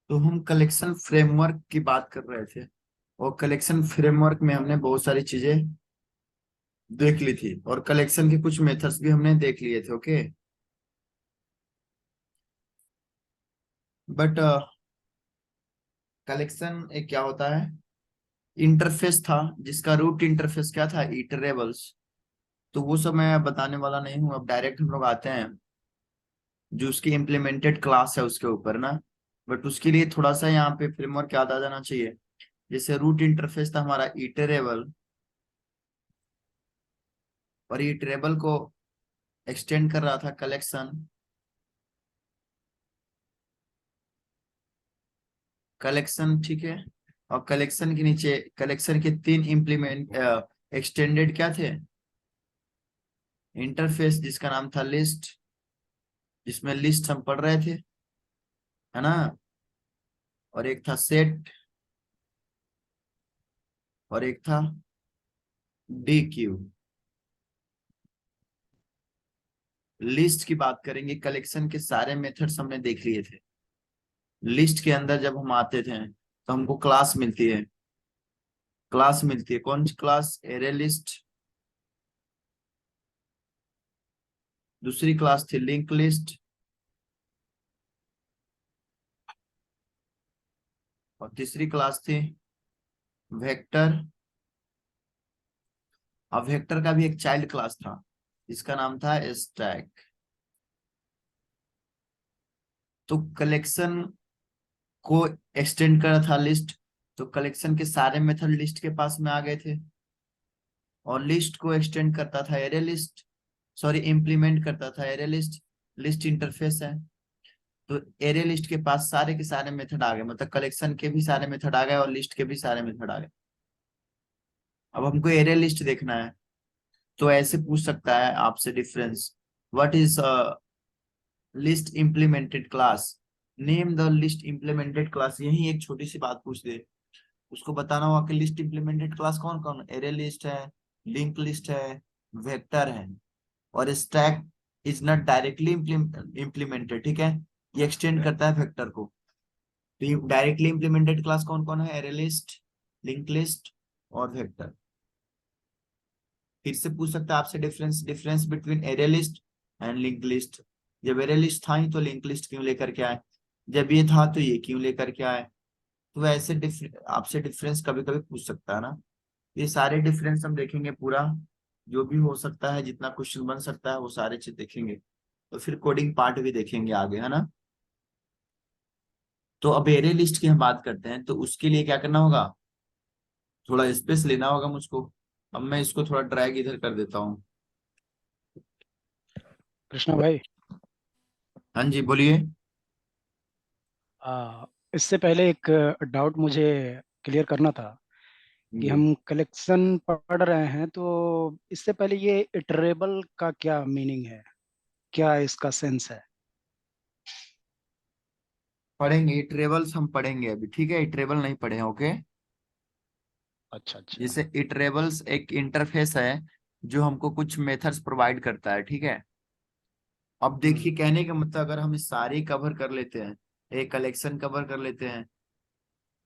तो हम collection framework की बात कर रहे थे, और कलेक्शन फ्रेमवर्क में हमने बहुत सारी चीजें देख ली थी, और कलेक्शन के कुछ मेथड्स भी हमने देख लिए थे। ओके, बट कलेक्शन एक क्या होता है, इंटरफेस था जिसका रूट इंटरफेस क्या था, इटरेबल्स। तो वो सब मैं बताने वाला नहीं हूँ, अब डायरेक्ट हम लोग आते हैं जो उसकी इम्प्लीमेंटेड क्लास है उसके ऊपर ना। बट उसके लिए थोड़ा सा यहाँ पे फ्रेमवर्क याद आ जाना चाहिए। जैसे रूट इंटरफेस था हमारा इटरेबल, और इटरेबल को एक्सटेंड कर रहा था कलेक्शन। कलेक्शन ठीक है, और कलेक्शन के नीचे कलेक्शन के तीन इम्प्लीमेंट एक्सटेंडेड क्या थे, इंटरफेस जिसका नाम था लिस्ट, जिसमें लिस्ट हम पढ़ रहे थे, है ना। और एक था सेट, और एक था डी क्यू। लिस्ट की बात करेंगे, कलेक्शन के सारे मेथड्स हमने देख लिए थे। लिस्ट के अंदर जब हम आते थे तो हमको क्लास मिलती है, क्लास मिलती है कौन सी क्लास, एरे लिस्ट। दूसरी क्लास थी लिंक लिस्ट, और तीसरी क्लास थी वेक्टर। अब वेक्टर का भी एक चाइल्ड क्लास था जिसका नाम था स्टैक। तो कलेक्शन को एक्सटेंड करा था लिस्ट, तो कलेक्शन के सारे मेथड लिस्ट के पास में आ गए थे। और लिस्ट को एक्सटेंड करता था एरे लिस्ट, सॉरी इम्प्लीमेंट करता था एरे लिस्ट, लिस्ट इंटरफेस है। तो एरे लिस्ट के पास सारे के सारे मेथड आ गए, मतलब कलेक्शन के भी सारे मेथड आ गए और लिस्ट के भी सारे मेथड आ गए। अब हमको एरे लिस्ट देखना है, तो ऐसे पूछ सकता है आपसे difference, what is list implemented class, name the list implemented class. यही एक छोटी सी बात पूछ दे, उसको बताना होगा कि लिस्ट इम्प्लीमेंटेड क्लास कौन कौन, एरे लिस्ट है, लिंक लिस्ट है, वेक्टर है, और stack is not directly implemented, ठीक है, ये एक्सटेंड करता है वेक्टर को। तो डायरेक्टली इम्प्लीमेंटेड क्लास कौन कौन है, एरे लिस्ट, लिंक लिस्ट और वेक्टर। फिर से पूछ सकता है आपसे difference, difference between array list and link list. जब एरे लिस्ट था ही तो लिंक लिस्ट क्यों लेकर के आए, जब ये था तो ये क्यों लेकर के आए। तो ऐसे आपसे डिफरेंस कभी कभी पूछ सकता है ना। ये सारे डिफरेंस हम देखेंगे पूरा, जो भी हो सकता है, जितना क्वेश्चन बन सकता है वो सारे चीज देखेंगे। तो फिर कोडिंग पार्ट भी देखेंगे आगे, है ना। तो अब एरे लिस्ट की हम बात करते हैं, तो उसके लिए क्या करना होगा, थोड़ा स्पेस लेना होगा मुझको। अब मैं इसको थोड़ा ड्रैग इधर कर देता हूँ। कृष्णा भाई, हाँ जी बोलिए। इससे पहले एक डाउट मुझे क्लियर करना था कि जी, हम कलेक्शन पढ़ रहे हैं, तो इससे पहले ये इटरेबल का क्या मीनिंग है, क्या इसका सेंस है? पढ़ेंगे इटरेबल्स, हम पढ़ेंगे अभी, ठीक है, इटरेबल नहीं पढ़े हैं, ओके। अच्छा अच्छा। जैसे इटरेबल्स एक इंटरफेस है जो हमको कुछ मेथड्स प्रोवाइड करता है, ठीक है। अब हम्म। देखिए, कहने का मतलब अगर हम इस सारी कवर कर लेते हैं, एक कलेक्शन कवर कर लेते हैं,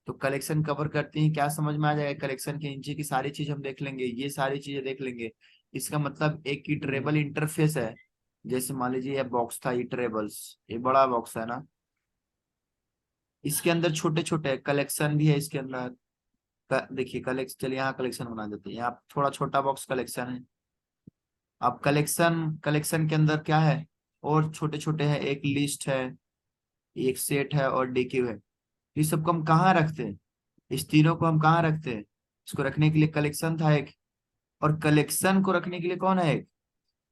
तो कलेक्शन कवर करते ही क्या समझ में आ जाएगा, कलेक्शन के नीचे की सारी चीज हम देख लेंगे, ये सारी चीजें देख लेंगे। इसका मतलब एक हम्म। इटरेबल इंटरफेस है। जैसे मान लीजिए ये बॉक्स था इटरेबल्स, ये बड़ा बॉक्स है ना, इसके अंदर छोटे छोटे कलेक्शन भी है इसके अंदर। देखिए कलेक्शन, चलिए यहाँ कलेक्शन बना देते हैं, यहाँ थोड़ा छोटा बॉक्स कलेक्शन है। अब कलेक्शन, कलेक्शन के अंदर क्या है, और छोटे छोटे हैं, एक लिस्ट है, एक सेट है और डीक्यू है। ये सबको हम कहाँ रखते हैं, इस तीनों को हम कहाँ रखते हैं, इसको रखने के लिए कलेक्शन था एक, और कलेक्शन को रखने के लिए कौन है एक,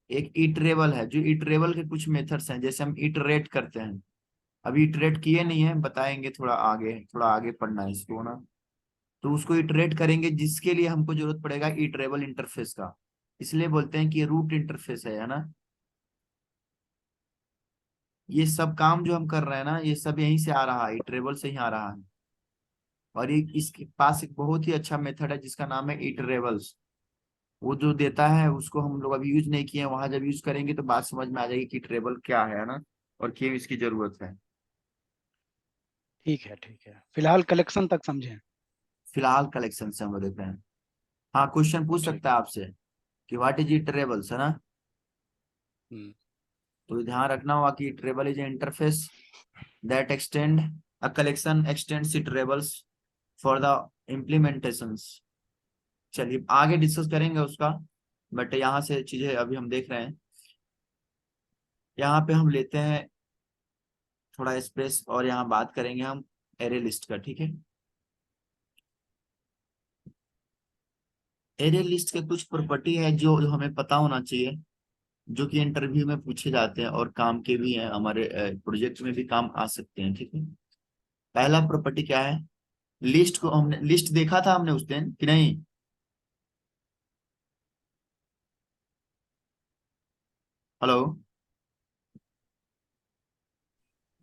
एक इटरेबल है। जो इटरेबल के कुछ मेथड्स हैं, जैसे हम इटरेट करते हैं, अभी इटरेट किए नहीं है, बताएंगे थोड़ा आगे, थोड़ा आगे पढ़ना है इसको ना। तो उसको इटरेट करेंगे जिसके लिए हमको जरूरत पड़ेगा इटरेबल इंटरफेस का, इसलिए बोलते हैं कि ये रूट इंटरफेस है ना। ये सब काम जो हम कर रहे हैं ना, ये सब यहीं से आ रहा है, इटरेबल से ही आ रहा है। और ये इसके पास एक बहुत ही अच्छा मेथड है जिसका नाम है इटरेबल्स। वो जो देता है उसको हम लोग अभी यूज नहीं किए हैं, वहां जब यूज करेंगे तो बात समझ में आ जाएगी कि इटरेबल क्या है ना, और क्यों इसकी जरूरत है। ठीक है, फिलहाल कलेक्शन तक समझें। फिलहाल कलेक्शन से हम लोग देख रहे हैं। हाँ, क्वेश्चन पूछ ठीक। सकता है आपसे कि व्हाट इज इटरेबल्स, है ना। हम्म। तो ध्यान रखना होगा कि iterable is interface that extend a collection extends iterables for the implementations. चलिए आगे डिस्कस करेंगे उसका, बट यहाँ से चीजें अभी हम देख रहे हैं। यहाँ पे हम लेते हैं थोड़ा स्पेस और यहाँ बात करेंगे हम एरे लिस्ट का, ठीक है। एरे लिस्ट के कुछ प्रॉपर्टी है जो हमें पता होना चाहिए, जो कि इंटरव्यू में पूछे जाते हैं और काम के भी हैं, हमारे प्रोजेक्ट में भी काम आ सकते हैं, ठीक है। पहला प्रॉपर्टी क्या है। लिस्ट को हमने लिस्ट देखा था हमने उस दिन कि नहीं। हेलो।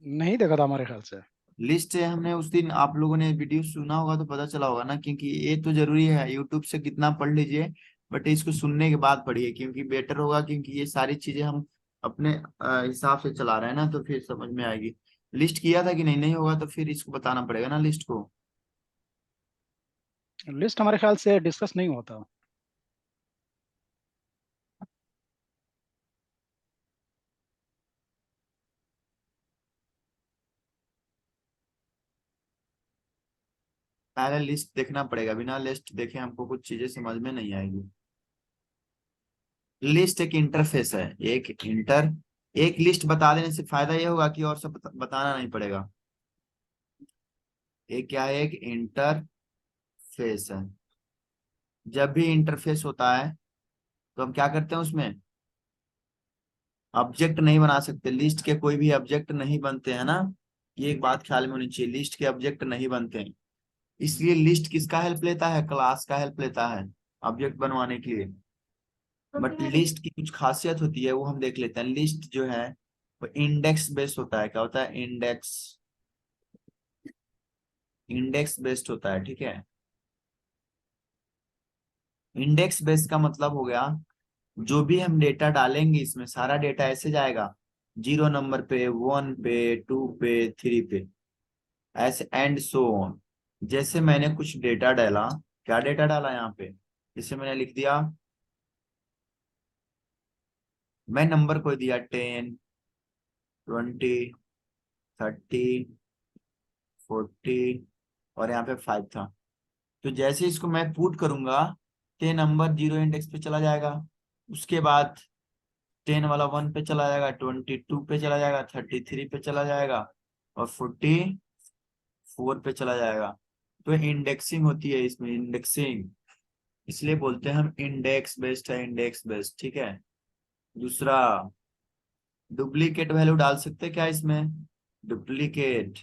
नहीं देखा था हमारे ख्याल से। लिस्ट हमने उस दिन, आप लोगों ने वीडियो सुना होगा तो पता चला होगा ना, क्योंकि ये तो जरूरी है, यूट्यूब से कितना पढ़ लीजिए, बट इसको सुनने के बाद पढ़िए क्योंकि बेटर होगा, क्योंकि ये सारी चीजें हम अपने हिसाब से चला रहे हैं ना, तो फिर समझ में आएगी। लिस्ट किया था कि नहीं, नहीं होगा तो फिर इसको बताना पड़ेगा ना लिस्ट को। लिस्ट हमारे ख्याल से डिस्कस नहीं होता। पहले लिस्ट देखना पड़ेगा, बिना लिस्ट देखे हमको कुछ चीजें समझ में नहीं आएगी। लिस्ट एक इंटरफेस है, एक लिस्ट बता देने से फायदा ये होगा कि और सब बताना नहीं पड़ेगा। एक क्या है, एक इंटरफेस है। जब भी इंटरफेस होता है तो हम क्या करते हैं उसमें, ऑब्जेक्ट नहीं बना सकते। लिस्ट के कोई भी ऑब्जेक्ट नहीं बनते हैं ना, ये एक बात ख्याल में होनी चाहिए, लिस्ट के ऑब्जेक्ट नहीं बनते हैं। इसलिए लिस्ट किसका हेल्प लेता है, क्लास का हेल्प लेता है ऑब्जेक्ट बनवाने के लिए। बट लिस्ट की कुछ खासियत होती है वो हम देख लेते हैं। लिस्ट जो है वो इंडेक्स बेस्ड होता है। क्या होता है, इंडेक्स, इंडेक्स बेस्ड होता है, ठीक है। इंडेक्स बेस्ड का मतलब हो गया, जो भी हम डेटा डालेंगे इसमें सारा डेटा ऐसे जाएगा, 0 नंबर पे, 1 पे, 2 पे, 3 पे, ऐसे एंड सो ऑन। जैसे मैंने कुछ डेटा डाला, क्या डेटा डाला यहाँ पे, जैसे मैंने लिख दिया, मैं नंबर को दिया 10, 20, 30, 40 और यहाँ पे 5 था। तो जैसे इसको मैं पुट करूंगा, 10 नंबर 0 इंडेक्स पे चला जाएगा, उसके बाद 10 वाला 1 पे चला जाएगा, 22 पे चला जाएगा, 33 पे चला जाएगा और 44 पे चला जाएगा। तो इंडेक्सिंग होती है इसमें, इंडेक्सिंग, इसलिए बोलते हैं हम इंडेक्स बेस्ड है, इंडेक्स बेस्ड, ठीक है। दूसरा, डुप्लीकेट वैल्यू डाल सकते हैं क्या इसमें, डुप्लीकेट,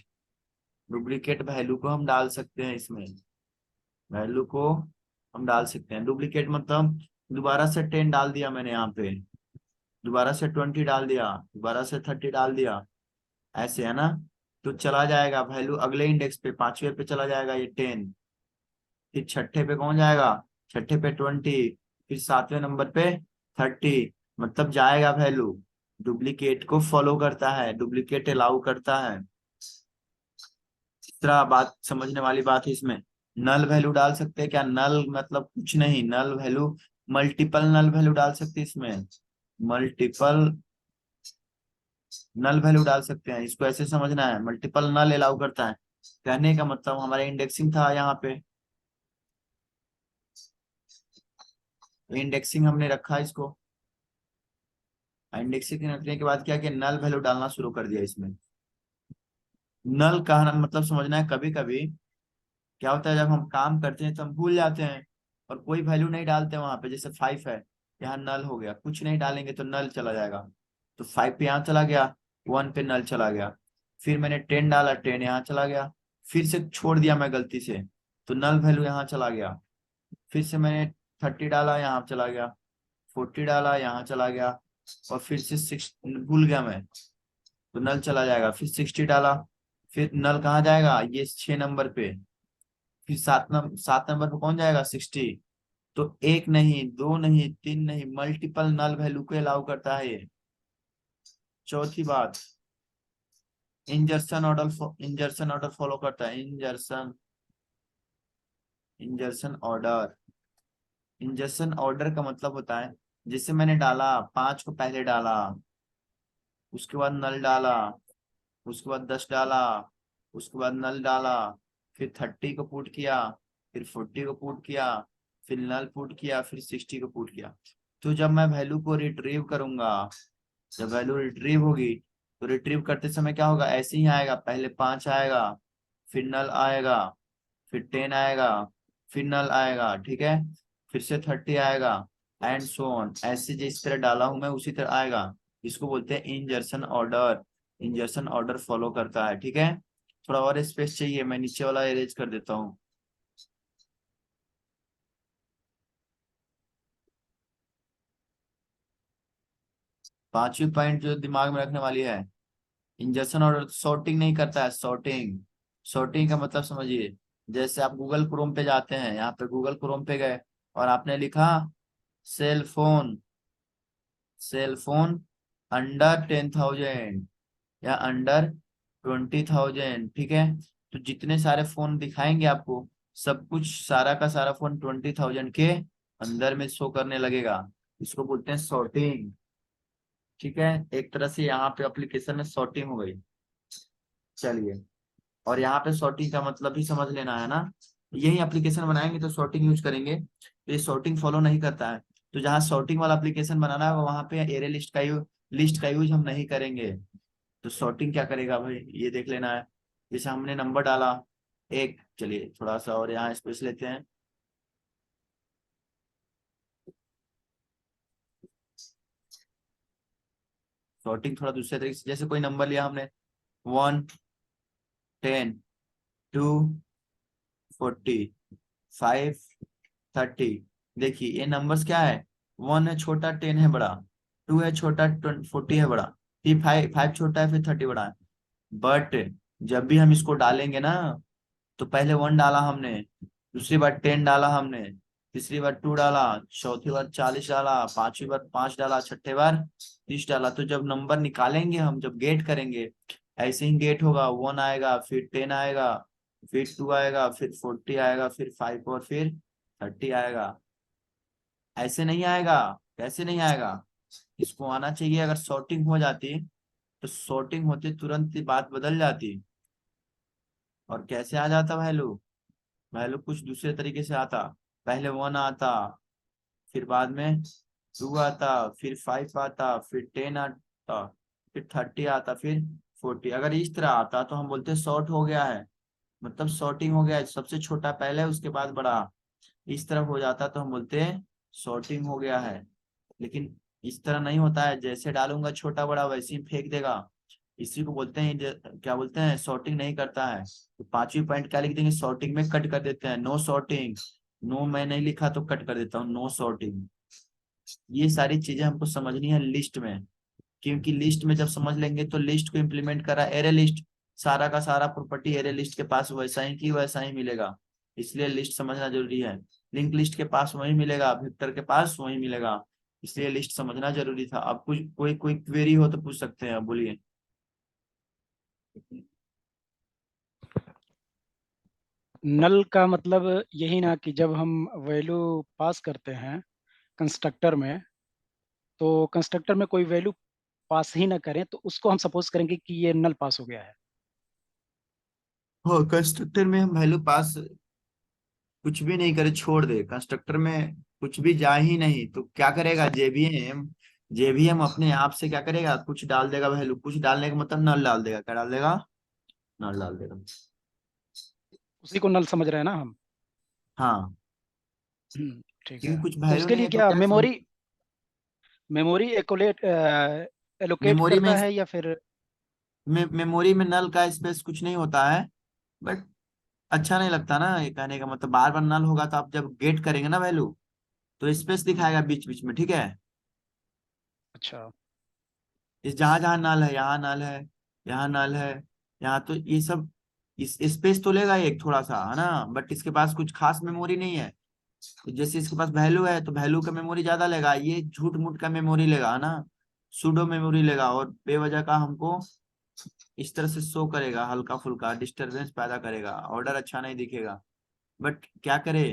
डुप्लीकेट वैल्यू को हम डाल सकते हैं इसमें, वैल्यू को हम डाल सकते हैं। डुप्लीकेट मतलब दोबारा से 10 डाल दिया मैंने यहाँ पे, दोबारा से 20 डाल दिया, दोबारा से 30 डाल दिया, ऐसे है ना। तो चला जाएगा वैल्यू अगले इंडेक्स पे, 5वें पे चला जाएगा ये 10, फिर छठे पे कौन जाएगा, छठे पे 20, फिर 7वें नंबर पे 30, मतलब जाएगा वैल्यू। डुप्लीकेट को फॉलो करता है, डुप्लीकेट अलाउ करता है। तीसरा बात समझने वाली बात है इसमें, नल वैल्यू डाल सकते हैं क्या, नल मतलब कुछ नहीं, null value, multiple null value डाल सकते हैं इसमें, मल्टीपल नल वैल्यू डाल सकते हैं। इसको ऐसे समझना है, मल्टीपल नल अलाउ करता है, कहने का मतलब हमारा इंडेक्सिंग था यहाँ पे, इंडेक्सिंग हमने रखा इसको, इंडेक्सिंग रखने के बाद क्या किया, नल वैल्यू डालना शुरू कर दिया इसमें। नल का मतलब समझना है, कभी कभी क्या होता है जब हम काम करते हैं तो हम भूल जाते हैं और कोई वैल्यू नहीं डालते वहां पे, जैसे 5 है, यहाँ नल हो गया, कुछ नहीं डालेंगे तो नल चला जाएगा, तो 5 पे यहाँ चला गया, 1 पे नल चला गया, फिर मैंने 10 डाला, 10 यहाँ चला गया, फिर से छोड़ दिया मैं गलती से, तो नल वैल्यू यहाँ चला गया, फिर से मैंने 30 डाला, यहाँ चला गया, 40 डाला, यहाँ चला गया, और फिर से 6 भूल गया मैं, तो नल चला जाएगा, फिर 60 डाला, फिर नल कहाँ जाएगा, ये 6 नंबर पे, फिर 7 नंबर पे कौन जाएगा, 60। तो एक नहीं, दो नहीं, तीन नहीं, मल्टीपल नल वैल्यू को अलाउ करता है ये। चौथी बात, इंजर्सन ऑर्डर फॉलो करता है। इंजर्सन ऑर्डर। इंजर्सन ऑर्डर का मतलब होता है, जैसे मैंने डाला 5 को पहले डाला, उसके बाद नल डाला, उसके बाद 10 डाला, उसके बाद नल डाला, फिर 30 को पुट किया, फिर 40 को पुट किया, फिर नल पुट किया, फिर 60 को पुट किया। तो जब मैं वैल्यू को रिट्रीव करूंगा, जब वैल्यू रिट्रीव होगी, तो रिट्रीव करते समय क्या होगा, ऐसे ही आएगा, पहले 5 आएगा, फिर नल आएगा, फिर 10 आएगा, फिर नल आएगा, ठीक है, फिर से 30 आएगा, एंड सो ऑन, ऐसे जिस तरह डाला हूं मैं उसी तरह आएगा। इसको बोलते हैं इंजर्सन ऑर्डर। इंजर्सन ऑर्डर फॉलो करता है, ठीक है। थोड़ा और स्पेस चाहिए, मैं नीचे वाला अरेंज कर देता हूँ। 5वीं पॉइंट जो दिमाग में रखने वाली है, इंजर्सन ऑर्डर सॉर्टिंग नहीं करता है। सॉर्टिंग, सॉर्टिंग का मतलब समझिए, जैसे आप गूगल क्रोम पे जाते हैं, यहाँ पे गूगल क्रोम पे गए और आपने लिखा cell phone, cell phone under 10,000 या अंडर 20,000, ठीक है। तो जितने सारे फोन दिखाएंगे आपको, सब कुछ सारा का सारा फोन 20,000 के अंदर में शो करने लगेगा। इसको बोलते हैं सॉर्टिंग, ठीक है। एक तरह से यहाँ पे एप्लीकेशन में सॉर्टिंग हो गई। चलिए, और यहाँ पे सॉर्टिंग का मतलब भी समझ लेना है ना। यही एप्लीकेशन बनाएंगे तो सॉर्टिंग यूज करेंगे, तो ये सॉर्टिंग फॉलो नहीं करता है। तो जहाँ सॉर्टिंग वाला एप्लीकेशन बनाना है वहां पे एरे लिस्ट का यूज हम नहीं करेंगे। तो सॉर्टिंग क्या करेगा भाई, ये देख लेना है। जैसे हमने नंबर डाला एक, चलिए थोड़ा सा और यहाँ स्पेस लेते हैं। सॉर्टिंग थोड़ा दूसरे तरीके से, जैसे कोई नंबर लिया हमने 1, 10, 2, 40, 5, 30। देखिए ये नंबर्स क्या है, 1 है छोटा, 10 है बड़ा, 2 है छोटा, 40 है बड़ा, फिर 5 छोटा है, फिर 30 बड़ा है। बट जब भी हम इसको डालेंगे ना, तो पहले 1 डाला हमने, दूसरी बार 10 डाला हमने, तीसरी बार 2 डाला, चौथी बार 40 डाला, पांचवी बार 5 डाला, छठे बार 30 डाला। तो जब नंबर निकालेंगे हम, जब गेट करेंगे, ऐसे ही गेट होगा, 1 आएगा, फिर 10 आएगा, फिर 2 आएगा, फिर 40 आएगा, फिर 5 और फिर 30 आएगा। ऐसे नहीं आएगा। कैसे नहीं आएगा, इसको आना चाहिए। अगर सॉर्टिंग हो जाती, तो सॉर्टिंग होते तुरंत ही बात बदल जाती। और कैसे आ जाता वैल्यू, वैल्यू कुछ दूसरे तरीके से आता। पहले 1 आता, फिर बाद में 2 आता, फिर 5 आता, फिर 10 आता, फिर 30 आता, फिर 40। अगर इस तरह आता तो हम बोलते शॉर्ट हो गया है, मतलब सॉर्टिंग हो गया है, सबसे छोटा पहले उसके बाद बड़ा। इस तरह हो जाता तो हम बोलते हैं सॉर्टिंग हो गया है। लेकिन इस तरह नहीं होता है, जैसे डालूंगा छोटा बड़ा वैसे ही फेंक देगा। इसी को बोलते हैं क्या बोलते हैं, सॉर्टिंग नहीं करता है। तो 5वीं पॉइंट क्या लिख देंगे, सॉर्टिंग में कट कर देते हैं, नो सॉर्टिंग। नो मैं नहीं लिखा तो कट कर देता हूँ, नो सॉर्टिंग। ये सारी चीजें हमको समझनी है लिस्ट में, क्योंकि लिस्ट में जब समझ लेंगे तो लिस्ट को इम्प्लीमेंट करा एरे लिस्ट, सारा का सारा प्रॉपर्टी एरे लिस्ट के पास वैसा ही की वैसा ही मिलेगा। इसलिए लिस्ट समझना जरूरी है। लिंक लिस्ट के पास वही मिलेगा, वेक्टर के पास वही मिलेगा, इसलिए लिस्ट समझना जरूरी था। अब कुछ कोई कोई क्वेरी हो तो पूछ सकते हैं, अब बोलिए। नल का मतलब यही ना कि जब हम वैल्यू पास करते हैं कंस्ट्रक्टर में, तो कंस्ट्रक्टर में कोई वैल्यू पास ही ना करें तो उसको हम सपोज करेंगे कि ये नल पास हो गया है। हाँ, कंस्ट्रक्टर में हम वैल्यू पास कुछ भी नहीं करे, छोड़ दे, कंस्ट्रक्टर में कुछ भी जा ही नहीं, तो क्या करेगा जेवीएम, जेवीएम अपने आप से क्या करेगा, कुछ डाल देगा वैल्यू। कुछ डालने का मतलब नल डाल देगा, क्या डाल देगा, नल डाल देगा। उसी को नल समझ रहे हैं ना हम। हाँ, ठीक है। क्योंकि कुछ तो वैल्यू उसके नहीं लिए है तो क्या क्या समझ। मेमोरी, मेमोरी एकोलेट एलोकेट मेमोरी में करता है या फिर? मेमोरी में नल का स्पेस कुछ नहीं होता है, बट अच्छा नहीं लगता ना ये कहने का मतलब, बार बार नल होगा तो आप जब गेट करेंगे ना वैल्यू, तो स्पेस दिखाएगा बीच बीच में, ठीक है। अच्छा। इस जहां जहां नल है, यहाँ नल है, यहाँ नल है, यहाँ, तो ये सब इस स्पेस तो लेगा एक थोड़ा सा, है ना, बट इसके पास कुछ खास मेमोरी नहीं है। तो जैसे इसके पास वैल्यू है तो वैल्यू का मेमोरी ज्यादा लेगा, ये झूठ मूठ का मेमोरी लेगा, है ना, सुडो मेमोरी लेगा, और बेवजह का हमको इस तरह से शो करेगा, हल्का फुल्का डिस्टरबेंस पैदा करेगा, ऑर्डर अच्छा नहीं दिखेगा। बट क्या करे,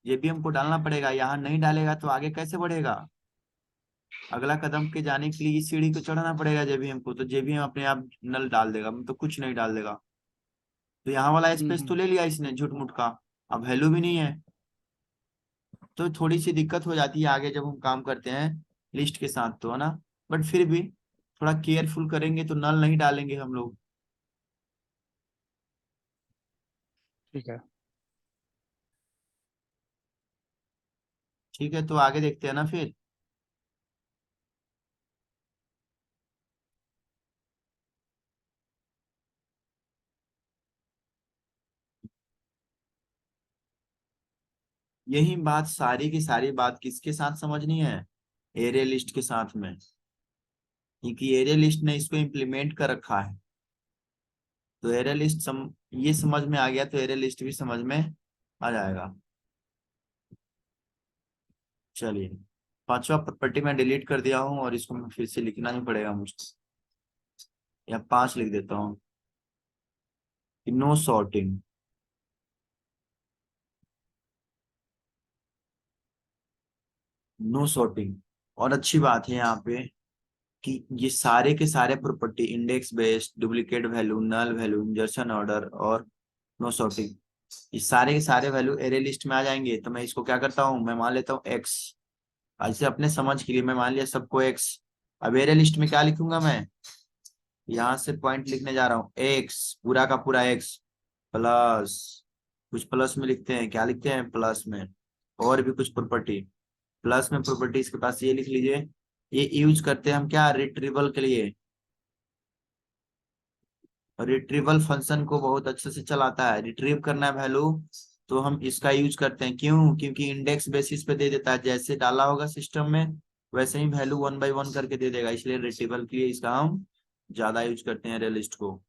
जेबीएम को डालना पड़ेगा, यहाँ नहीं डालेगा तो आगे कैसे बढ़ेगा। अगला कदम के जाने के लिए इस सीढ़ी को चढ़ना पड़ेगा जेबीएम को, तो जेबीएम अपने आप नल डाल देगा, तो कुछ नहीं डाल देगा। तो यहाँ वाला स्पेस तो हम्म। ले लिया इसने झूठ मूठ का, अब वैल्यू भी नहीं है। तो थोड़ी सी दिक्कत हो जाती है आगे जब हम काम करते हैं लिस्ट के साथ, तो है ना। बट फिर भी थोड़ा केयरफुल करेंगे तो नल नहीं डालेंगे हम लोग। ठीक है। ठीक है, तो आगे देखते हैं ना फिर। यही बात सारी की सारी बात किसके साथ समझनी है, एरे लिस्ट के साथ में, क्योंकि एरे लिस्ट ने इसको इम्प्लीमेंट कर रखा है। तो एरे लिस्ट ये समझ में आ गया तो एरे लिस्ट भी समझ में आ जाएगा। चलिए, पांचवा प्रॉपर्टी मैं डिलीट कर दिया हूँ और इसको मैं फिर से लिखना ही पड़ेगा मुझको, या 5 लिख देता हूँ कि नो सॉर्टिंग। No sorting. और अच्छी बात है यहाँ पे कि ये सारे के सारे property, index based, duplicate value, null value, insertion order और नो सॉर्टिंग, ये सारे के सारे वैल्यू एरे लिस्ट में आ जाएंगे। तो मैं इसको क्या करता हूँ, मैं मान लेता हूँ एक्स, ऐसे अपने समझ के लिए मैं मान लिया सबको एक्स। अब एरे लिस्ट में क्या लिखूंगा मैं, यहाँ से पॉइंट लिखने जा रहा हूँ, एक्स पूरा का पूरा एक्स प्लस, कुछ प्लस में लिखते हैं, क्या लिखते हैं प्लस में, और भी कुछ प्रॉपर्टी। प्लस में प्रॉपर्टीज के पास ये लिख लीजिए, ये यूज करते हैं हम क्या, रिट्रीवल के लिए। रिट्रीवल फंक्शन को बहुत अच्छे से चलाता है, रिट्रीव करना है वैल्यू, तो हम इसका यूज करते हैं। क्यों, क्योंकि इंडेक्स बेसिस पे दे देता है, जैसे डाला होगा सिस्टम में वैसे ही वैल्यू 1 बाई 1 करके दे देगा, इसलिए रिट्रीवल के लिए इसका हम ज्यादा यूज करते हैं रेलिस्ट को।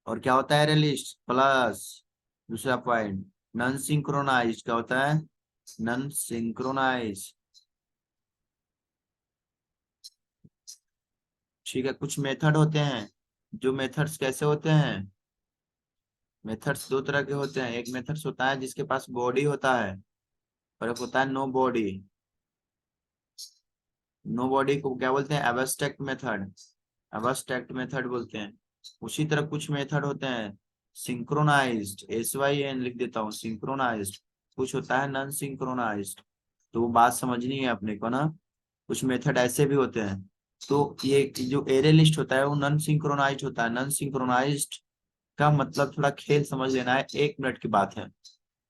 और क्या होता है रेलिस्ट प्लस, दूसरा पॉइंट, नन सिंक्रोनाइज क्या होता है, नन सिंक्रोनाइज। ठीक है, कुछ मेथड होते हैं, जो मेथड्स कैसे होते हैं, मेथड्स दो तरह के होते हैं। एक मेथड्स होता है जिसके पास बॉडी होता है, और एक होता है नो बॉडी। नो बॉडी को क्या बोलते हैं, एब्स्ट्रैक्ट मेथड, एब्स्ट्रैक्ट मेथड बोलते हैं। उसी तरह कुछ मेथड होते हैं सिंक्रोनाइज्ड, SYN लिख देता हूँ सिंक्रोनाइज्ड, कुछ होता है नॉन सिंक्रोनाइज्ड। तो वो बात समझनी है अपने को ना, कुछ मेथड ऐसे भी होते हैं। तो ये जो एरे लिस्ट होता है वो नॉन सिंक्रोनाइज्ड होता है। नॉन सिंक्रोनाइज्ड का मतलब थोड़ा खेल समझ लेना है, 1 मिनट की बात है।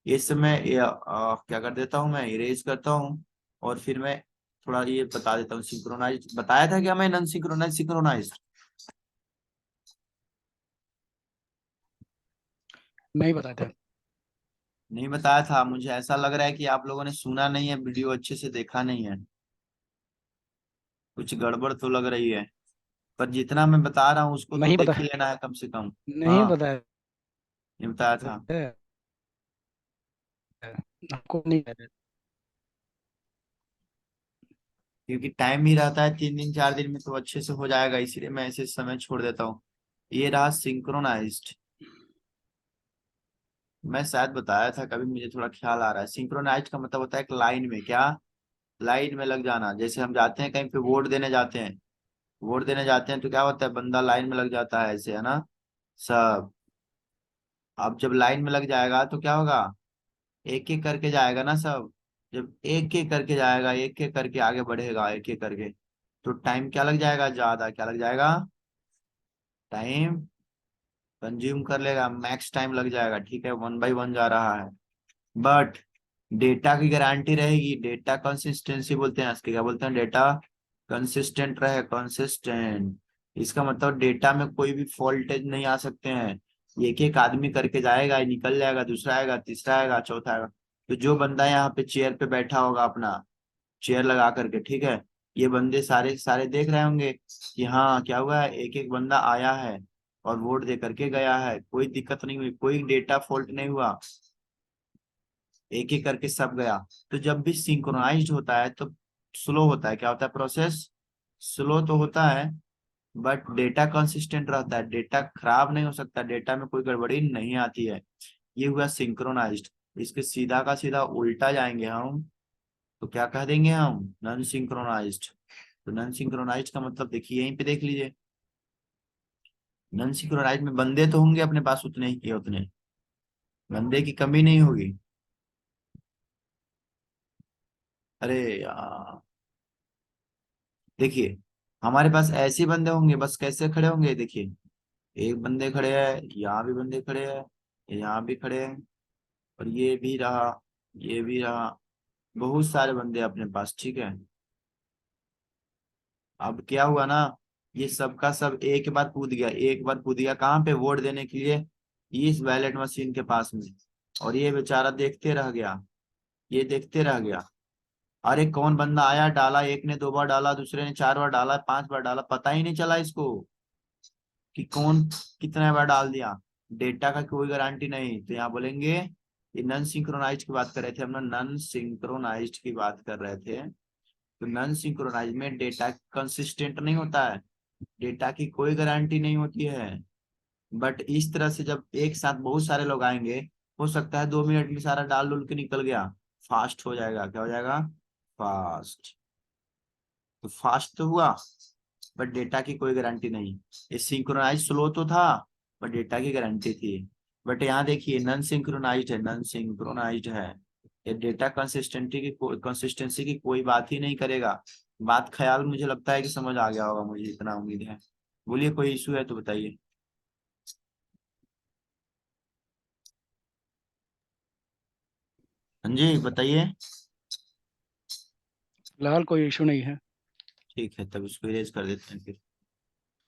इस समय क्या कर देता हूँ, मैं इरेज करता हूँ, और फिर मैं थोड़ा ये बता देता हूँ। सिंक्रोनाइज बताया था क्या मैं, नॉन सिंक्रोनाइज सिंक्रोनाइज नहीं बताए थे। नहीं बताया था, मुझे ऐसा लग रहा है कि आप लोगों ने सुना नहीं है, वीडियो अच्छे से देखा नहीं है, कुछ गड़बड़ तो लग रही है। पर जितना मैं बता रहा हूँ उसको तो नहीं देख बता ही लेना है कम से कम। नहीं हाँ, बताया ये बताया था। थे। आपको नहीं बताया। क्योंकि टाइम ही रहता है 3 दिन 4 दिन में, तो अच्छे से हो जाएगा, इसीलिए मैं ऐसे समय छोड़ देता हूँ। ये रहा सिंक्रोनाइज्ड। मैं शायद बताया था कभी, मुझे थोड़ा ख्याल आ रहा है। सिंक्रोनाइज का मतलब होता है एक लाइन में, क्या, लाइन में लग जाना। जैसे हम जाते हैं कहीं पे वोट देने जाते हैं, वोट देने जाते हैं तो क्या होता है, बंदा लाइन में लग जाता है ऐसे, है ना सब। अब जब लाइन में लग जाएगा तो क्या होगा, एक एक करके जाएगा ना सब। जब एक एक करके जाएगा, एक एक करके आगे बढ़ेगा, एक एक करके, तो टाइम क्या लग जाएगा, ज्यादा क्या लग जाएगा, टाइम कंज्यूम कर लेगा, मैक्स टाइम लग जाएगा। ठीक है, 1 बाई 1 जा रहा है। बट डेटा की गारंटी रहेगी, डेटा कंसिस्टेंसी बोलते हैं इसके, क्या बोलते हैं, डेटा कंसिस्टेंट रहे, कंसिस्टेंट। इसका मतलब डेटा में कोई भी फॉल्टेज नहीं आ सकते हैं। एक एक आदमी करके जाएगा, निकल जाएगा, दूसरा आएगा, तीसरा आएगा, चौथा आएगा। तो जो बंदा यहाँ पे चेयर पे बैठा होगा अपना, चेयर लगा करके, ठीक है, ये बंदे सारे सारे देख रहे होंगे कि हाँ क्या हुआ है, एक एक बंदा आया है और वोट दे करके गया है, कोई दिक्कत नहीं हुई, कोई डेटा फॉल्ट नहीं हुआ, एक एक करके सब गया। तो जब भी सिंक्रोनाइज्ड होता है तो स्लो होता है, क्या होता है प्रोसेस, स्लो तो होता है, बट डेटा कंसिस्टेंट रहता है, डेटा खराब नहीं हो सकता, डेटा में कोई गड़बड़ी नहीं आती है। ये हुआ सिंक्रोनाइज्ड। इसके सीधा का सीधा उल्टा जाएंगे हम, तो क्या कह देंगे हम, नॉन सिंक्रोनाइज्ड। तो नॉन सिंक्रोनाइज्ड का मतलब देखिए यहीं पे देख लीजिए, नॉन सिंक्रोनाइज्ड में बंदे तो होंगे अपने पास उतने ही के उतने, बंदे की कमी नहीं होगी। अरे यार देखिए, हमारे पास ऐसे बंदे होंगे, बस कैसे खड़े होंगे देखिए, एक बंदे खड़े हैं, यहाँ भी बंदे खड़े हैं, यहाँ भी खड़े हैं, और ये भी रहा, ये भी रहा, बहुत सारे बंदे अपने पास, ठीक है। अब क्या हुआ ना, ये सबका सब एक बार कूद गया, एक बार कूद गया कहाँ पे, वोट देने के लिए इस बैलेट मशीन के पास में, और ये बेचारा देखते रह गया, ये देखते रह गया। अरे कौन बंदा आया, डाला, एक ने 2 बार डाला, दूसरे ने 4 बार डाला, 5 बार डाला, पता ही नहीं चला इसको कि कौन कितने बार डाल दिया। डेटा का कोई गारंटी नहीं, तो यहाँ बोलेंगे, ये नॉन सिंक्रोनाइज की बात कर रहे थे हम, नॉन सिंक्रोनाइज्ड की बात कर रहे थे। तो नॉन सिंक्रोनाइज में डेटा कंसिस्टेंट नहीं होता है, डेटा की कोई गारंटी नहीं होती है। बट इस तरह से जब एक साथ बहुत सारे लोग आएंगे, हो सकता है 2 मिनट में सारा डाल डुल के निकल गया, फास्ट हो जाएगा, क्या हो जाएगा, फास्ट। तो फास्ट तो हुआ, बट डेटा की कोई गारंटी नहीं। ये सिंक्रोनाइज स्लो तो था, बट डेटा की गारंटी थी। बट यहाँ देखिए नॉन सिंक्रोनाइज्ड है, नॉन सिंक्रोनाइज्ड है, ये डेटा कंसिस्टेंसी की कोई बात ही नहीं करेगा। बात ख्याल मुझे लगता है कि समझ आ गया होगा, मुझे इतना उम्मीद है। बोलिए कोई इशू है तो बताइए। हाँ जी बताइए। फिलहाल कोई इशू नहीं है। ठीक है, तब इसको इरेज कर देते हैं फिर।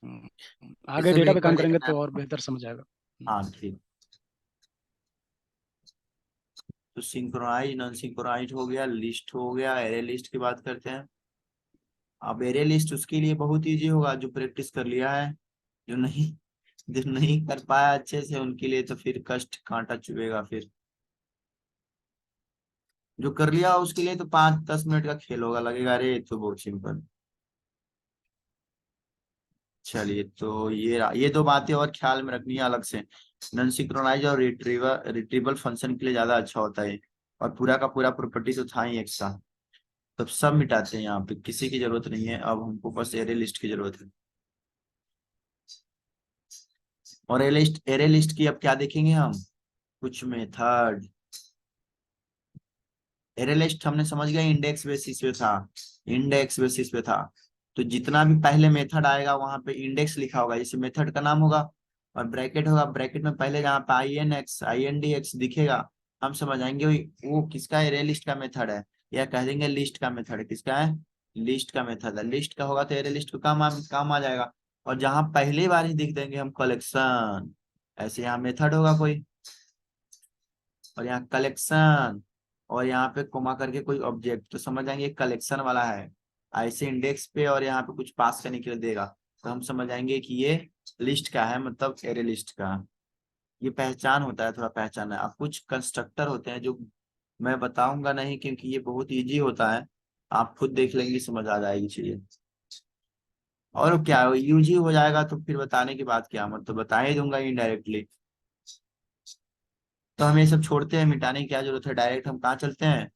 हम्म, ये आगे सब डेटा एक पे बार काम करेंगे देखना है। तो और बेहतर समझ आएगा। हाँ ठीक। तो सिंक्रोनाइज नॉन सिंक्रोनाइज हो गया, लिस्ट हो गया, एरे लिस्ट की बात करते हैं। अब एरे लिस्ट उसके लिए बहुत इजी होगा जो प्रैक्टिस कर लिया है, जो नहीं कर पाया अच्छे से उनके लिए तो फिर कष्ट कांटा चुभेगा फिर। जो कर लिया उसके लिए तो 5-10 मिनट का खेल होगा, लगेगा अरे ये तो बहुत सिंपल। चलिए, तो ये 2 बातें और ख्याल में रखनी है अलग से, नॉन सिंक्रोनाइज और रिट्रीवल फंक्शन के लिए ज्यादा अच्छा होता है। और पूरा का पूरा प्रॉपर्टी तो था ही एक साथ। तब सब मिटाते हैं, यहाँ पे किसी की जरूरत नहीं है, अब हमको बस एरे लिस्ट की जरूरत है। और एरे लिस्ट की अब क्या देखेंगे हम, कुछ मेथड। एरे लिस्ट हमने समझ गया इंडेक्स बेसिस पे था, इंडेक्स बेसिस पे था। तो जितना भी पहले मेथड आएगा वहां पे इंडेक्स लिखा होगा, जैसे मेथड का नाम होगा, और ब्रैकेट होगा, ब्रैकेट में पहले जहाँ पे IND X दिखेगा, हम समझ आएंगे वो किसका एरे लिस्ट का मेथड है, या कह देंगे लिस्ट का मेथड है, किसका है, लिस्ट का मेथड है। लिस्ट का होगा तो एरे लिस्ट को काम आ जाएगा। और जहां पहली बार ही दिख देंगे हम कलेक्शन, ऐसे यहाँ मेथड होगा कोई, और यहाँ कलेक्शन, और यहाँ पे कोमा करके कोई ऑब्जेक्ट, तो समझ जाएंगे कलेक्शन वाला है। ऐसे इंडेक्स पे और यहाँ पे कुछ पास करने के लिए देगा, तो हम समझ जाएंगे कि ये लिस्ट का है, मतलब एरे लिस्ट का। ये पहचान होता है, थोड़ा पहचान है। अब कुछ कंस्ट्रक्टर होते हैं जो मैं बताऊंगा नहीं, क्योंकि ये बहुत इजी होता है, आप खुद देख लेंगे समझ आ जाएगी चीजें। और क्या यूज ही हो जाएगा तो फिर बताने की बात क्या, मतलब बता ही दूंगा इनडायरेक्टली। तो हम ये सब छोड़ते हैं, मिटाने की क्या जरूरत है, डायरेक्ट हम कहाँ चलते हैं,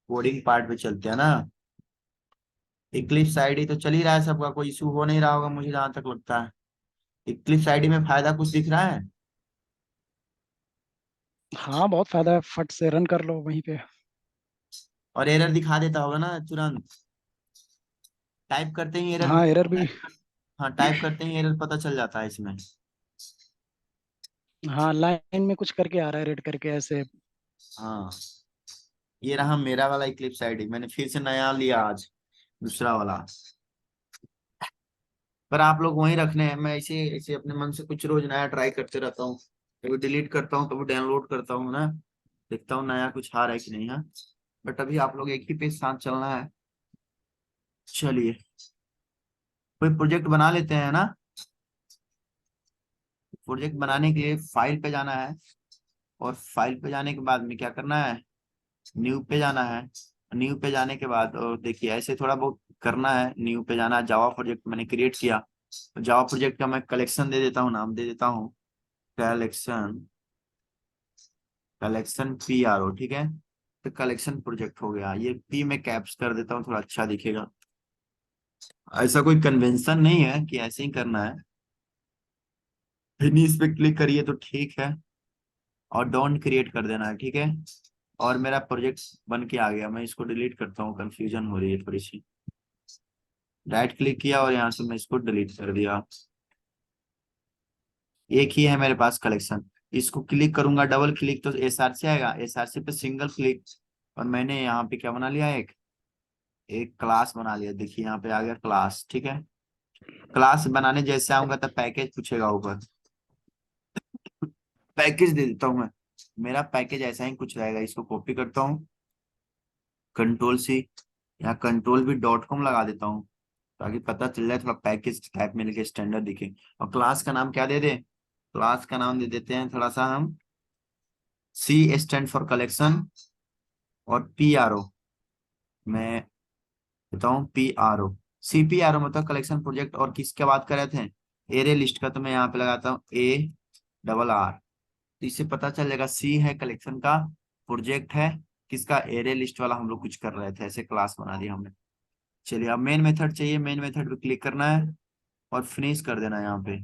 कोडिंग पार्ट पे चलते हैं ना। इक्लिप्स आईडी तो चल ही रहा है सबका, कोई इशू हो नहीं रहा होगा मुझे जहां तक लगता है। इक्लिप्स आईडी में फायदा कुछ दिख रहा है। हाँ बहुत फायदा है, फट से रन कर लो वहीं पे। और एरर दिखा देता होगा ना तुरंत, टाइप करते ही एरर। हाँ एरर भी। हाँ टाइप करते ही एरर पता चल जाता है इसमें। हाँ लाइन में कुछ करके आ रहा है, रेड करके ऐसे। हाँ, ये रहा मेरा वाला इक्लिप्स आईडी, मैंने फिर से नया लिया आज, दूसरा वाला। पर आप लोग वहीं रखने हैं, मैं ऐसे ऐसे अपने मन से कुछ रोज नया ट्राई करते रहता हूँ, कभी डिलीट करता हूँ, कभी डाउनलोड करता हूँ ना, देखता हूँ नया कुछ आ रहा है कि नहीं है। बट अभी आप लोग एक ही पेज साथ चलना है। चलिए, कोई प्रोजेक्ट बना लेते हैं ना। प्रोजेक्ट बनाने के लिए फाइल पे जाना है, और फाइल पे जाने के बाद में क्या करना है, न्यू पे जाना है। न्यू पे जाने के बाद और देखिए ऐसे थोड़ा बहुत करना है, न्यू पे जाना है, जावा प्रोजेक्ट मैंने क्रिएट किया, जावा प्रोजेक्ट का मैं कलेक्शन दे देता हूँ, नाम दे देता हूँ collection, collection P R O, ठीक है। तो कलेक्शन प्रोजेक्ट हो गया, ये पी में कैप्स कर देता हूँ, थोड़ा अच्छा दिखेगा। ऐसा कोई कन्वेंशन नहीं है कि ऐसे ही करना है, फिनिश पे क्लिक करिए तो ठीक है, और डोंट क्रिएट कर देना है, ठीक है। और मेरा प्रोजेक्ट बन के आ गया, मैं इसको डिलीट करता हूँ, कंफ्यूजन हो रही है थोड़ी सी। राइट क्लिक किया और यहाँ से मैं इसको डिलीट कर दिया। एक ही है मेरे पास कलेक्शन, इसको क्लिक करूंगा डबल क्लिक तो एसआर से आएगा, एसआर से पे सिंगल क्लिक, और मैंने यहाँ पे क्या बना लिया, एक एक क्लास बना लिया, देखिए यहाँ पे आ गया क्लास, ठीक है। क्लास बनाने जैसे आऊंगा तब पैकेज पूछेगा ऊपर, पैकेज दे देता हूँ मैं, मेरा पैकेज ऐसा ही कुछ रहेगा। इसको कॉपी करता हूँ, कंट्रोल सी, यहाँ कंट्रोल भी डॉट कॉम लगा देता हूँ, ताकि पता चल जाए, थोड़ा पैकेज टाइप में लिखे, स्टैंडर्ड दिखे। और क्लास का नाम क्या दे दे, क्लास का नाम दे देते हैं थोड़ा सा हम, सी स्टैंड फॉर कलेक्शन, और पी आर ओ, मैं बताऊँ P R O, C P R O मतलब कलेक्शन प्रोजेक्ट। और किसके बात कर रहे थे, एरे लिस्ट का, तो मैं यहाँ पे लगाता हूँ ए डबल आर, तो इससे पता चल जाएगा सी है कलेक्शन का, प्रोजेक्ट है किसका, एरे लिस्ट वाला हम लोग कुछ कर रहे थे, ऐसे क्लास बना दिया हमने। चलिए अब मेन मेथड चाहिए, मेन मेथड पे क्लिक करना है और फिनिश कर देना है यहाँ पे।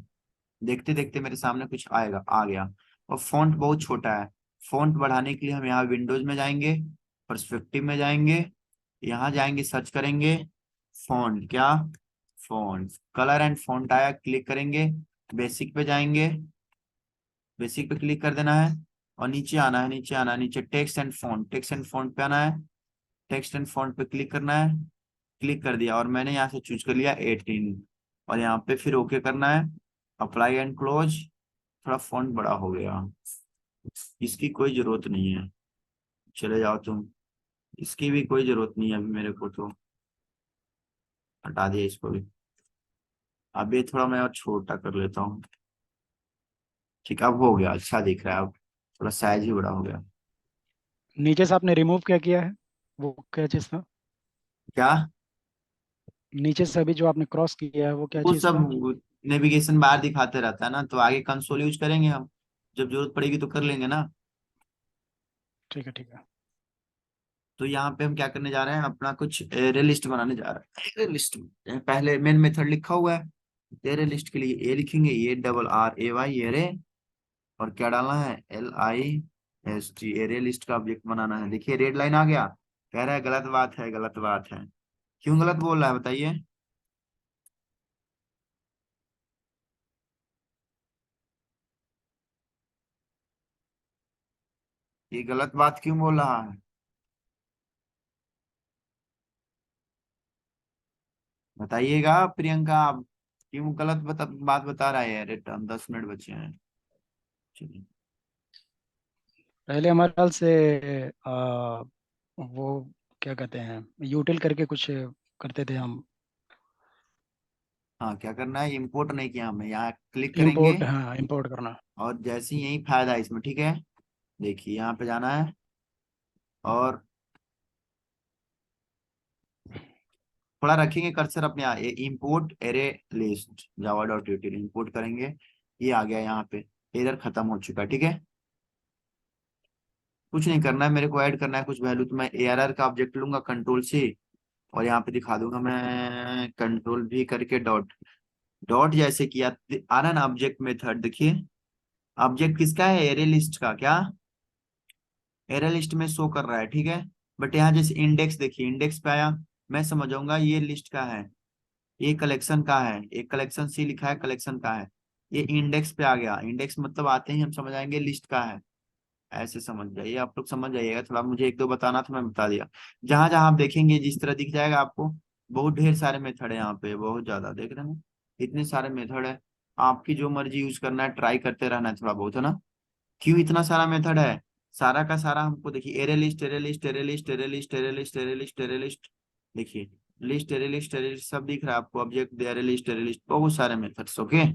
देखते देखते मेरे सामने कुछ आएगा, आ गया। और फॉन्ट बहुत छोटा है, फॉन्ट बढ़ाने के लिए हम यहाँ विंडोज में जाएंगे, पर्सपेक्टिव में जाएंगे, यहाँ जाएंगे सर्च करेंगे फॉन्ट, क्या फॉन्ट, कलर एंड फॉन्ट आया, क्लिक करेंगे, बेसिक पे जाएंगे, बेसिक पे क्लिक कर देना है, और नीचे आना है, नीचे आना है, नीचे text and font, text and font पे आना है, टेक्स्ट एंड फॉन्ट पे क्लिक करना है, क्लिक कर दिया, और मैंने यहाँ से चूज कर लिया 18, और यहाँ पे फिर ओके करना है, अप्लाई एंड क्लोज। थोड़ा फॉन्ट बड़ा हो गया, इसकी कोई जरूरत नहीं है, चले जाओ तुम, इसकी भी कोई जरूरत नहीं है अभी मेरे को, तो हटा दिया इसको भी। अब ये थोड़ा मैं और छोटा कर लेता हूँ, ठीक, अब हो गया, अच्छा दिख रहा है अब, थोड़ा साइज ही बड़ा हो गया। नीचे से आपने रिमूव क्या किया है, वो क्या चीज़ था? क्या, नीचे से अभी जो आपने क्रॉस किया है वो क्या वो चीज़ सब था? नेविगेशन बार दिखाते रहता है ना, तो आगे कंसोल यूज करेंगे हम, जब जरूरत पड़ेगी तो कर लेंगे ना। ठीक है, ठीक है। तो यहाँ पे हम क्या करने जा रहे हैं, अपना कुछ एरे लिस्ट बनाने जा रहे हैं। एरे लिस्ट पहले मेन मेथड लिखा हुआ है, एरे लिस्ट के लिए ए लिखेंगे, A double R A Y array, और क्या डालना है, L I S T, array list का ऑब्जेक्ट बनाना है। देखिए रेड लाइन आ गया, कह रहा है गलत बात है, गलत बात है। क्यों गलत बोल रहा है बताइए, ये गलत बात क्यों बोल रहा है, बताइएगा प्रियंका, आप क्यों गलत बात बता रहा है, रिटर्न 10 मिनट बचे हैं। चलिए। पहले हमारे ख्याल से वो क्या कहते हैं, यूटिल करके कुछ करते थे हम। हाँ क्या करना है, इंपोर्ट नहीं किया हमने, यहाँ क्लिक करेंगे, इंपोर्ट, हाँ, इंपोर्ट करना। और जैसे ही यही फायदा है इसमें, ठीक है। देखिए यहाँ पे जाना है, और थोड़ा रखेंगे कर्सर अपने यहाँ, import array list Java dot यूटिल import करेंगे, ये आ गया यहाँ पे, एरर खत्म हो चुका है, ठीक है। कुछ नहीं करना है मेरे को, ऐड करना है कुछ वैल्यू, तो मैं एरर का ऑब्जेक्ट लूंगा, कंट्रोल से, और यहाँ पे दिखा दूंगा मैं, कंट्रोल भी करके डॉट, डॉट जैसे किया, आना ना ऑब्जेक्ट मेथड, देखिए ऑब्जेक्ट किसका है, एरे लिस्ट का, क्या एरे लिस्ट में शो कर रहा है, ठीक है। बट यहाँ जैसे इंडेक्स, देखिए इंडेक्स पे आया, मैं समझ जाऊंगा ये लिस्ट का है, ये कलेक्शन का है, एक कलेक्शन सी लिखा है कलेक्शन का है, ये इंडेक्स पे आ गया, इंडेक्स मतलब आते ही हम समझ आएंगे लिस्ट का है, ऐसे समझ जाइए, आप लोग समझ जाइएगा, थोड़ा मुझे एक दो बताना था, मैं बता दिया। जहां जहां आप देखेंगे जिस तरह दिख जाएगा आपको, बहुत ढेर सारे मेथड है यहाँ पे, बहुत ज्यादा देख रहे हैं, इतने सारे मेथड है, आपकी जो मर्जी यूज करना है, ट्राई करते रहना है थोड़ा बहुत, है ना। क्यों इतना सारा मेथड है, सारा का सारा हमको देखिए, array list array list array list array list array list array list array list, देखिए list array list array list सब दिख रहा है आपको, object array list array list, बहुत सारे मेथड्स, ओके।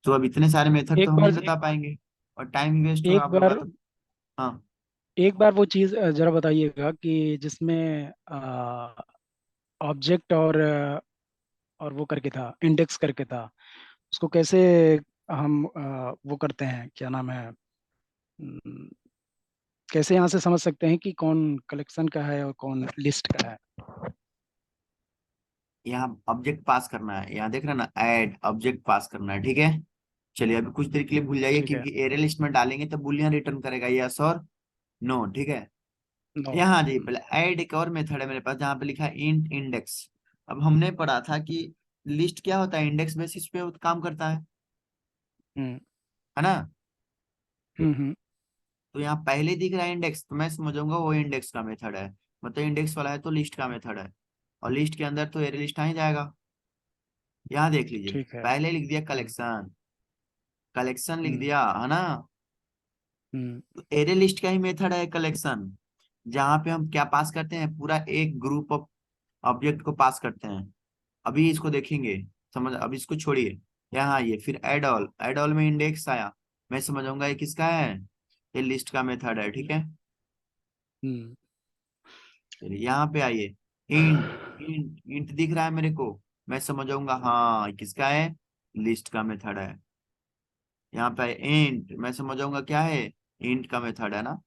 तो अब इतने सारे मेथड तो एक हम नहीं बार बता पाएंगे, और टाइम वेस्ट होगा एक आप लोग का बार तो। हाँ एक बार वो चीज़ जरा बताइएगा कि जिसमें ऑब्जेक्ट और और वो करके था, इंडेक्स करके था, उसको कैसे हम वो करते हैं, क्या नाम है, हम्म, कैसे यहाँ से समझ सकते हैं कि कौन कलेक्शन का है और कौन लिस्ट का है? यहाँ ऑब्जेक्ट पास करना है, यहाँ देख रहे हैं ना, ऐड ऑब्जेक्ट पास करना है, ठीक है। चलिए अभी कुछ देर के लिए भूल जाइए, ठीक है। क्योंकि एरे लिस्ट में डालेंगे तो बूलियन रिटर्न करेगा, यस और नो, ठीक है। नो। यहाँ आ जाइए पहले, ऐड एक और मेथड है मेरे पास जहाँ पे लिखा है इंट इंडेक्स। अब हमने पढ़ा था कि लिस्ट क्या होता है, इंडेक्स बेसिस पे काम करता हम्म है ना। हम्म। तो यहाँ पहले दिख रहा है इंडेक्स, तो मैं समझूंगा वो इंडेक्स का मेथड है, मतलब इंडेक्स वाला है तो लिस्ट का मेथड है, और लिस्ट के अंदर तो एरे लिस्ट आ ही जाएगा। यहाँ देख लीजिए, ठीक है। पहले लिख दिया हम्म कलेक्शन, कलेक्शन लिख हम्म दिया है ना। हम्म। तो एरे लिस्ट का ही मेथड है कलेक्शन, जहाँ पे हम क्या पास करते हैं, पूरा एक ग्रुप ऑफ ऑब्जेक्ट को पास करते हैं। अभी इसको देखेंगे, समझ, अब इसको छोड़िए, यहाँ आइए फिर एड ऑल, एड ऑल में इंडेक्स आया, मैं समझाऊंगा ये किसका है, ये लिस्ट का मेथड है, ठीक है। हम्म। चलिए यहाँ पे आइए, इंट, इंट इंट दिख रहा है मेरे को, मैं समझाऊंगा हाँ ये किसका है, लिस्ट का मेथड है। यहाँ पे इंट, मैं समझाऊंगा क्या है, इंट का मेथड है ना।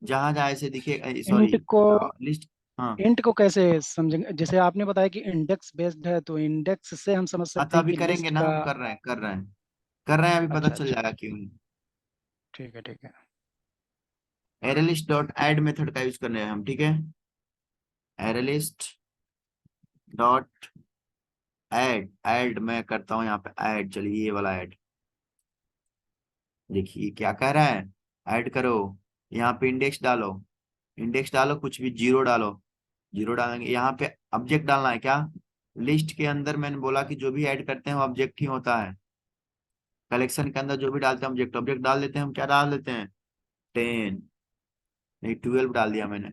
जहां जहां ऐसे दिखे, इंट सॉरी, को लिस्ट, हाँ। इंट को कैसे समझेंगे? जैसे आपने बताया कि इंडेक्स बेस्ड है, तो इंडेक्स से हम समझ हाँ सकते तो हैं अभी कि करेंगे लिस्ट ना, का। हम कर रहे हैं, कर रहे हैं, कर रहे हैं, अभी पता अच्छा चल अच्छा। जाएगा क्यों नहीं। ठीक है ठीक है। एरेलिस्ट डॉट एड मेथड का यूज कर रहे हैं हम, ठीक है। एरेलिस्ट डॉट ऐड, ऐड मैं करता हूँ यहाँ पे ऐड, चलिए ये वाला ऐड, देखिए क्या कह रहा है, ऐड करो, यहाँ पे इंडेक्स डालो, इंडेक्स डालो, कुछ भी जीरो डालो, जीरो डालेंगे, यहाँ पे ऑब्जेक्ट डालना है क्या, लिस्ट के अंदर मैंने बोला कि जो भी ऐड करते हैं वो ऑब्जेक्ट ही होता है, कलेक्शन के अंदर जो भी डालते हैं ऑब्जेक्ट, ऑब्जेक्ट डाल देते हैं हम, क्या डाल देते हैं, 10, नहीं 12 डाल दिया मैंने।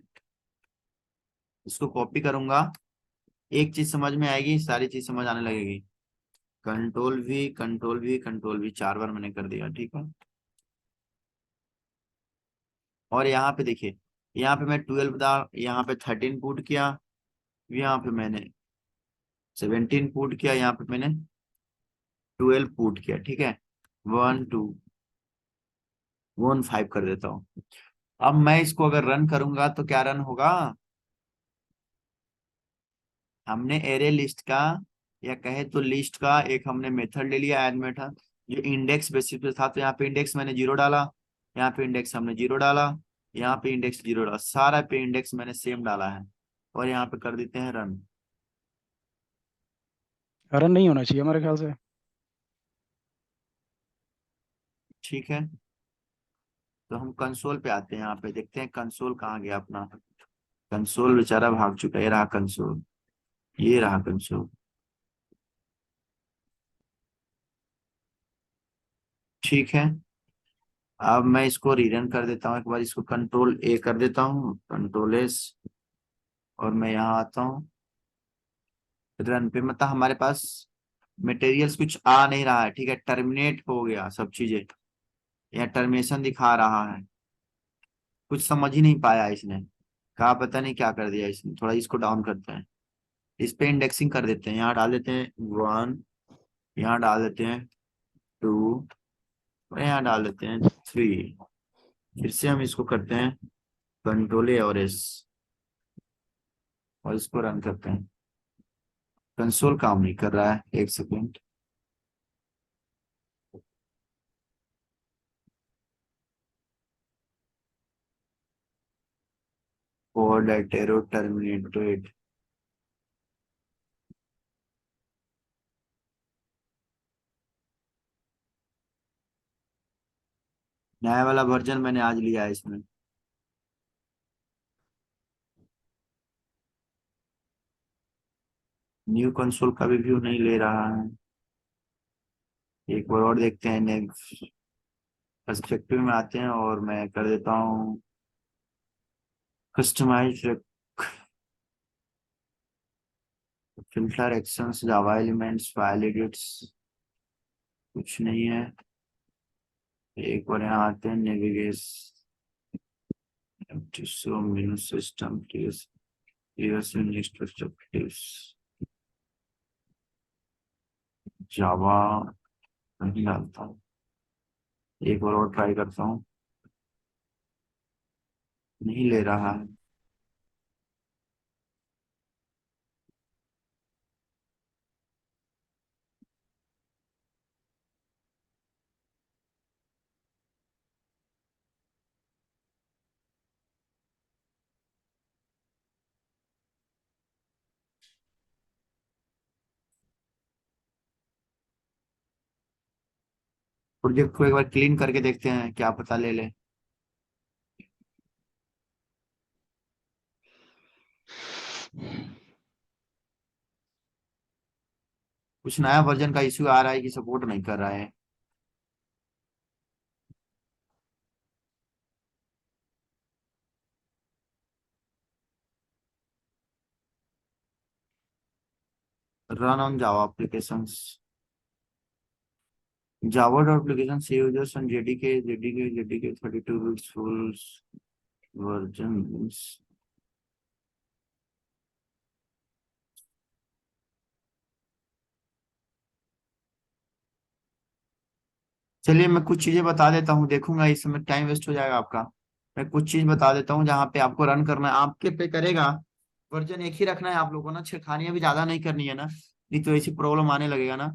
इसको कॉपी करूंगा, एक चीज समझ में आएगी, सारी चीज समझ आने लगेगी। कंट्रोल भी, कंट्रोल भी, कंट्रोल भी, 4 बार मैंने कर दिया, ठीक है। और यहाँ पे देखिए, यहाँ पे मैं 12 डाल, यहाँ पे 13 पुट किया, यहाँ पे मैंने 17 पुट किया, यहाँ पे मैंने 12 पुट किया, ठीक है। 1 2 1 5 कर देता हूँ। अब मैं इसको अगर रन करूंगा तो क्या रन होगा, हमने एरे लिस्ट का, या कहे तो लिस्ट का एक हमने मेथड ले लिया, ऐड मेथड, जो इंडेक्स बेसिस पे था, तो यहाँ पे इंडेक्स मैंने जीरो डाला, यहाँ पे इंडेक्स हमने जीरो डाला, यहाँ पे इंडेक्स जीरो डाला, सारा पे इंडेक्स मैंने सेम डाला है, और यहाँ पे कर देते हैं रन। रन नहीं होना चाहिए हमारे ख्याल से। ठीक है, तो हम कंसोल पे आते हैं, यहाँ पे देखते हैं कंसोल कहाँ गया अपना, कंसोल बेचारा भाग चुका है, ये रहा कंसोल, ये रहा कंसोल, ठीक है। अब मैं इसको रीरन कर देता हूँ एक बार, इसको कंट्रोल ए कर देता हूँ, कंट्रोल एस, और मैं यहाँ आता हूँ रन पे, मतलब हमारे पास मटेरियल्स कुछ आ नहीं रहा है, ठीक है, टर्मिनेट हो गया सब चीजें, या टर्मिनेशन दिखा रहा है, कुछ समझ ही नहीं पाया इसने, कहा पता नहीं क्या कर दिया इसने, थोड़ा इसको डाउन करते हैं, इस पे इंडेक्सिंग कर देते हैं, यहाँ डाल देते हैं 1, यहाँ डाल देते हैं 2, और यहाँ डाल देते हैं 3, फिर से हम इसको करते हैं कंट्रोल ए और एस, और इसको रन करते हैं, कंसोल काम नहीं कर रहा है, एक सेकेंड। कोड एटेरो टर्मिनेटेड, नया वाला वर्जन मैंने आज लिया है इसमें। न्यू कंसोल का भी व्यू नहीं ले रहा है, एक बार और देखते हैं, नेक्स्ट पर्सपेक्टिव में आते हैं, और मैं कर देता हूँ customize, filter actions, Java elements, file edits, कुछ नहीं है। एक बार यहाँ आते हैं, navigation, show menu system, next perspectives, Java नहीं डालता हूँ, एक बार और ट्राई करता हूँ। नहीं ले रहा है। प्रोजेक्ट को एक बार क्लीन करके देखते हैं, क्या पता ले ले। कुछ नया वर्जन का इश्यू आ रहा है कि सपोर्ट नहीं कर रहा है। Run on Java application. Java application C users on JDK 32 bits full version. चलिए मैं कुछ चीजें बता देता हूँ, देखूंगा इस समय टाइम वेस्ट हो जाएगा आपका। मैं कुछ चीज बता देता हूँ जहाँ पे आपको रन करना है, आपके पे करेगा। वर्जन एक ही रखना है आप लोगों को ना, छेड़खानियां भी ज्यादा नहीं करनी है ना, नहीं तो ऐसी प्रॉब्लम आने लगेगा ना।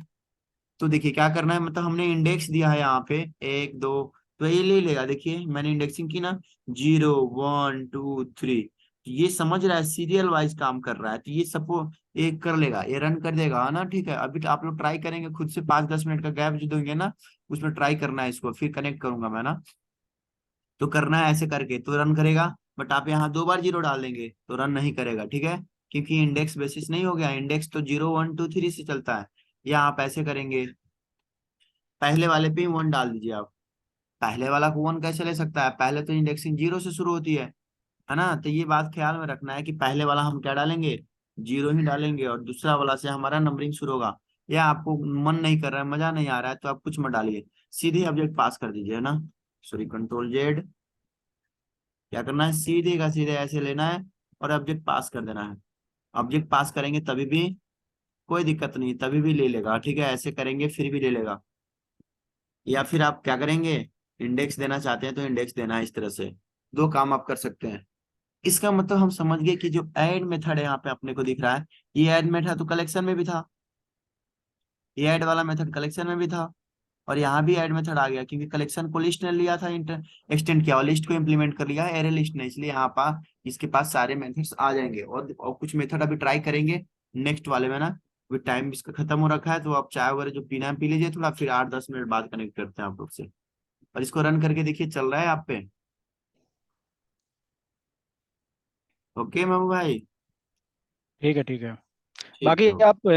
तो देखिए क्या करना है, मतलब हमने इंडेक्स दिया है यहाँ पे 1 2, तो ये ले लेगा। देखिए मैंने इंडेक्सिंग की ना, 0 1 2 3, तो ये समझ रहा है सीरियल वाइज काम कर रहा है, तो ये सबको एक कर लेगा, ये रन कर देगा, है ना। ठीक है, अभी तो आप लोग ट्राई करेंगे खुद से, 5 10 मिनट का गैप जो देंगे ना, उसमें ट्राई करना है इसको, फिर कनेक्ट करूंगा मैं ना। तो करना है ऐसे करके तो रन करेगा। बट आप यहाँ 2 बार 0 डाल देंगे तो रन नहीं करेगा, ठीक है। क्योंकि इंडेक्स बेसिस नहीं हो गया, इंडेक्स तो 0 1 2 3 से चलता है। या आप ऐसे करेंगे, पहले वाले पे ही 1 डाल दीजिए आप। पहले वाला को 1 कैसे ले सकता है, पहले तो इंडेक्सिंग 0 से शुरू होती है ना। तो ये बात ख्याल में रखना है कि पहले वाला हम क्या डालेंगे, 0 ही डालेंगे, और दूसरा वाला से हमारा नंबरिंग शुरू होगा। या आपको मन नहीं कर रहा है, मजा नहीं आ रहा है, तो आप कुछ मत डालिए, सीधे ऑब्जेक्ट पास कर दीजिए, है ना। Sorry, control Z। क्या करना है, सीधे का सीधे ऐसे लेना है और ऑब्जेक्ट पास कर देना है। ऑब्जेक्ट पास करेंगे तभी भी कोई दिक्कत नहीं, तभी भी ले लेगा, ठीक है। ऐसे करेंगे फिर भी ले लेगा। या फिर आप क्या करेंगे, इंडेक्स देना चाहते हैं तो इंडेक्स देना है, इस तरह से 2 काम आप कर सकते हैं। इसका मतलब हम समझ गए कि जो ऐड मेथड है यहाँ पे अपने को दिख रहा है, ये ऐड मेथड तो कलेक्शन में भी था, ये ऐड वाला मेथड कलेक्शन में भी था, और यहाँ भी ऐड मेथड आ गया, क्योंकि कलेक्शन को लिस्ट ने लिया था, इंटर एक्सटेंड किया और लिस्ट को इम्प्लीमेंट कर लिया है एरे लिस्ट ने, इसलिए यहाँ पर इसके पास सारे मेथड्स आ जाएंगे। और कुछ मेथड अभी ट्राई करेंगे नेक्स्ट वाले में ना। अभी टाइम इसका खत्म हो रखा है, तो आप चाय वगैरह जो पीना है पी लीजिए थोड़ा, फिर 8 10 मिनट बाद कनेक्ट करते हैं आप लोग से। और इसको रन करके देखिए चल रहा है आप पे। ओके मामू भाई। ठीक है ठीक है। ठीक बाकी है। आप